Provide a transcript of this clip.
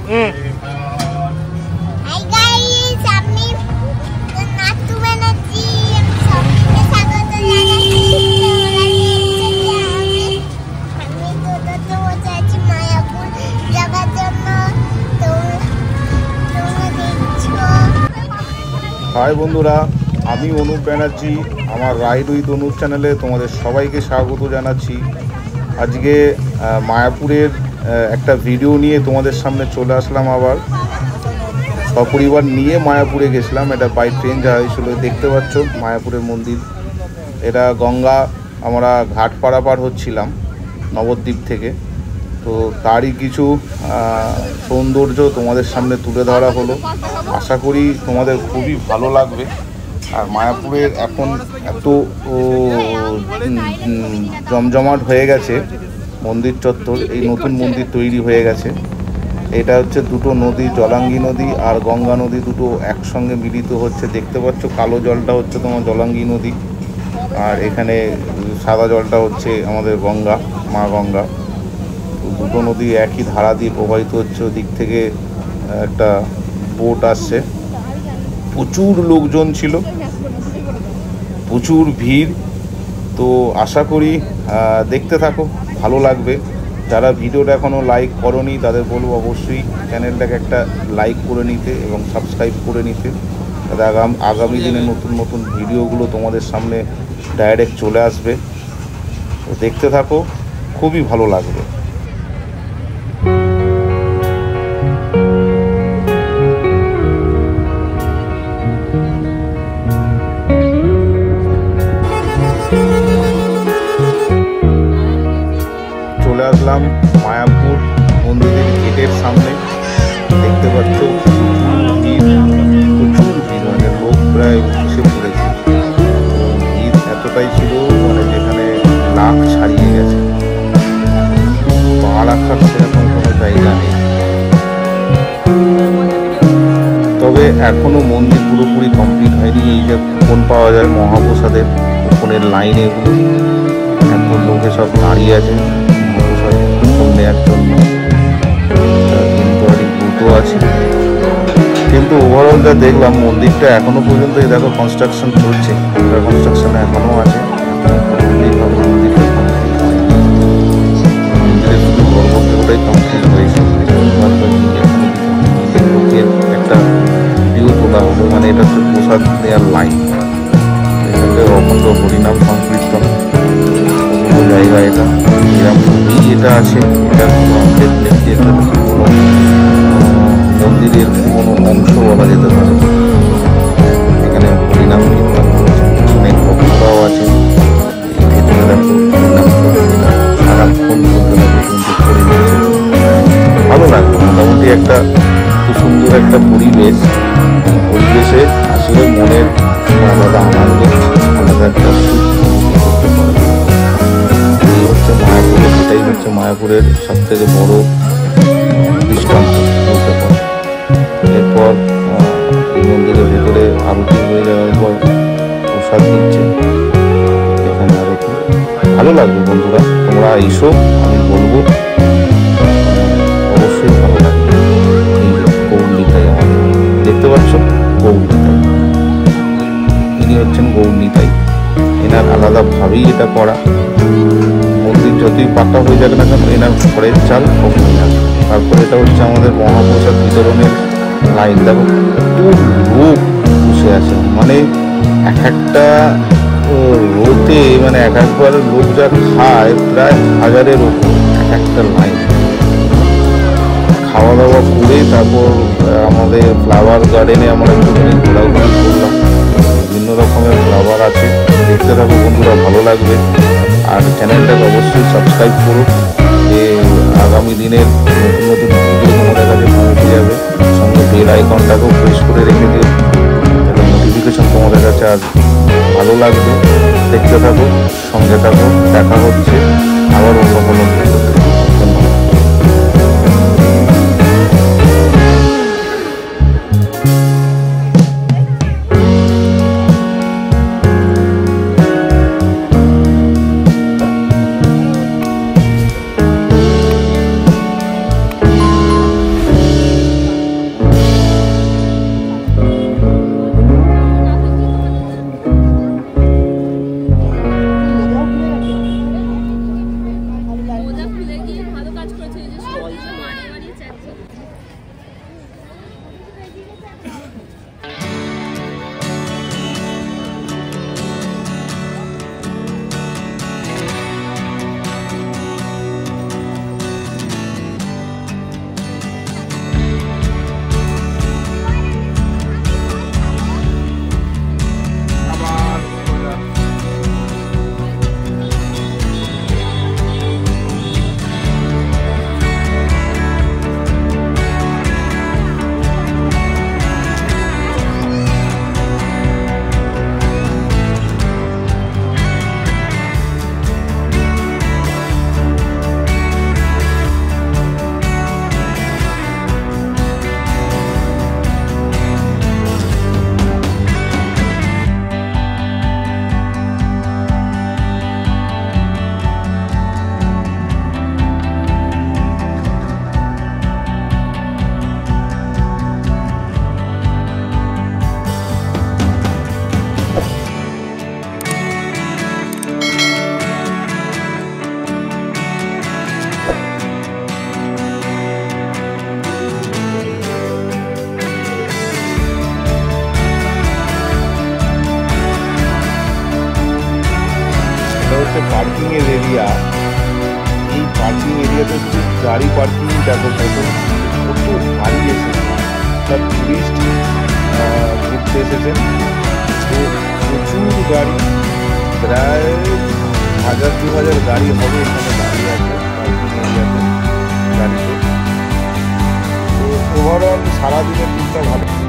Hi guys, আমি নাটু ব্যানার্জি। সবাইকে স্বাগত জানাচ্ছি। আমি তো যাচ্ছি মায়াপুর যাওয়ার জন্য। তোমরা দেখছো। হাই বন্ধুরা, আমি অনুপ ব্যানার্জি। আমার রাইড উইথ অনুপ চ্যানেলে তোমাদের সবাইকে স্বাগত জানাচ্ছি। আজকে মায়াপুরের একটা ভিডিও নিয়ে তোমাদের সামনে চলে আসলাম। আবার সপরিবার নিয়ে মায়াপুরে গেছিলাম। এটা বাই ট্রেন যাওয়া হয়েছিল। দেখতে পাচ্ছ মায়াপুরের মন্দির। এটা গঙ্গা, আমরা ঘাট পারাপার হচ্ছিলাম নবদ্বীপ থেকে। তো তারই কিছু সৌন্দর্য তোমাদের সামনে তুলে ধরা হলো। আশা করি তোমাদের খুবই ভালো লাগবে। আর মায়াপুরের এখন এত জমজমাট হয়ে গেছে মন্দির চত্বর। এই নতুন মন্দির তৈরি হয়ে গেছে। এটা হচ্ছে দুটো নদী, জলাঙ্গি নদী আর গঙ্গা নদী, দুটো একসঙ্গে মিলিত হচ্ছে। দেখতে পাচ্ছ কালো জলটা হচ্ছে তোমার জলাঙ্গি নদী, আর এখানে সাদা জলটা হচ্ছে আমাদের গঙ্গা, মা গঙ্গা। দুটো নদী একই ধারা দিয়ে প্রবাহিত হচ্ছে। ওদিক থেকে একটা বোট আসছে। প্রচুর লোকজন ছিল, প্রচুর ভিড়। তো আশা করি দেখতে থাকো, ভালো লাগবে। যারা ভিডিওটা এখনও লাইক করোনি তাদের বলবো অবশ্যই চ্যানেলটাকে একটা লাইক করে নিতে এবং সাবস্ক্রাইব করে নিতে। তাতে আগামী দিনে নতুন নতুন ভিডিওগুলো তোমাদের সামনে ডাইরেক্ট চলে আসবে। তো দেখতে থাকো, খুবই ভালো লাগবে। চলে আসলাম মায়াপুর মন্দিরের গেটের সামনে। দেখতে পাচ্ছ প্রচুর ভিড়, মানে লোক প্রায় এসে পড়েছে। ভিড় এতটাই ছিল মানে যেখানে লাখ ছাড়িয়ে গেছে। পা রাখার সেরকম কোনো জায়গা নেই। তবে এখনো মন্দির পুরোপুরি কমপ্লিট হয়নি। এই যে কুপন পাওয়া যায় মহাপ্রসাদের, কুপনের লাইন এগুলো এখন লোকে সব দাঁড়িয়ে আছে কুপন নেওয়ার জন্য। কিন্তু অনেক দ্রুত আছে। কিন্তু ওভারঅল যা দেখলাম মন্দিরটা এখনো পর্যন্ত এই দেখো কনস্ট্রাকশন চলছে। কনস্ট্রাকশন এখনো আছে। মন্দিরের শুধু গর্ভগৃহটাই কমপ্লিট হয়েছে। লোকের একটা ভিউ তোলা হলো, মানে এটা হচ্ছে প্রসাদ নেওয়ার লাইন। এখানে অখণ্ড হরিনাম সংকীর্তন জায়গা। এটা এরকম এটা আছে। এটা কোনো মন্দিরের কোনো অংশ বলা যেতে পারে। এখানে হরিনাম কীর্তন অনেক ভক্তরাও আছে। ভেতরে দেখো সারাক্ষণ করে নিচ্ছে। ভালো লাগবে। মোটামুটি একটা খুব সুন্দর একটা পরিবেশ। পরিবেশে আসলে মনের আলাদা আনন্দ, আলাদা একটা মায়াপুরের, এটাই হচ্ছে মায়াপুরের সব থেকে বড় দৃষ্টান্ত বলতে পারে। এরপর মন্দিরের ভেতরে আরতি হয়ে যাওয়ার পর প্রসাদ দিচ্ছে এখানে আরতি। ভালো লাগবে বন্ধুরা, তোমরা এসো, আমি বলবো অবশ্যই ভালো লাগবে। এই যে গৌরনিতাই আমাদের দেখতে পাচ্ছ, গৌরনিতাই ইনি হচ্ছেন গৌরনিতাই। এনার আলাদাভাবেই এটা করা। মন্দির যতই পাকা হয়ে যাবে না কেন, এনার ঘরের চাল কখনই না। তারপরে এটা হচ্ছে আমাদের মহাপ্রসাদ বিতরণের লাইন। দেখো লোক বসে আছে, মানে এক একটা রোতে, মানে এক একবার লোক যা খায় প্রায় 1000-এর ওপর এক একটা লাইন। খাওয়া দাওয়া করে তারপর আমাদের ফ্লাওয়ার গার্ডেনে আমরা একটু ঘোরাঘুরি করলাম। বিভিন্ন রকমের ফ্লাওয়ার আছে। দেখতে থাকো বন্ধুরা, ভালো লাগবে। আর চ্যানেলটাকে অবশ্যই সাবস্ক্রাইব করো, যে আগামী দিনের নতুন নতুন ভিডিও তোমাদের কাছে পৌঁছে যাবে। সঙ্গে বেল আইকনটাকেও প্রেস করে রেখে দিও, যাতে নোটিফিকেশন তোমাদের কাছে আসবে। ভালো লাগবে। দেখতে থাকো, সঙ্গে থাকো। দেখা হচ্ছে আবার অন্য কোনো ভিডিওতে। ধন্যবাদ। গাড়ি পার্কিং দেখো, কত গাড়ি এসেছে, সব টুরিস্ট ঘুরতে এসেছেন। তো প্রচুর গাড়ি, প্রায় 1000-2000 গাড়ি হবে এখানে দাঁড়িয়ে আছে পার্কিং এরিয়াতে গাড়িতে। তো ওভারঅল সারাদিনের ট্যুরটা ভালো।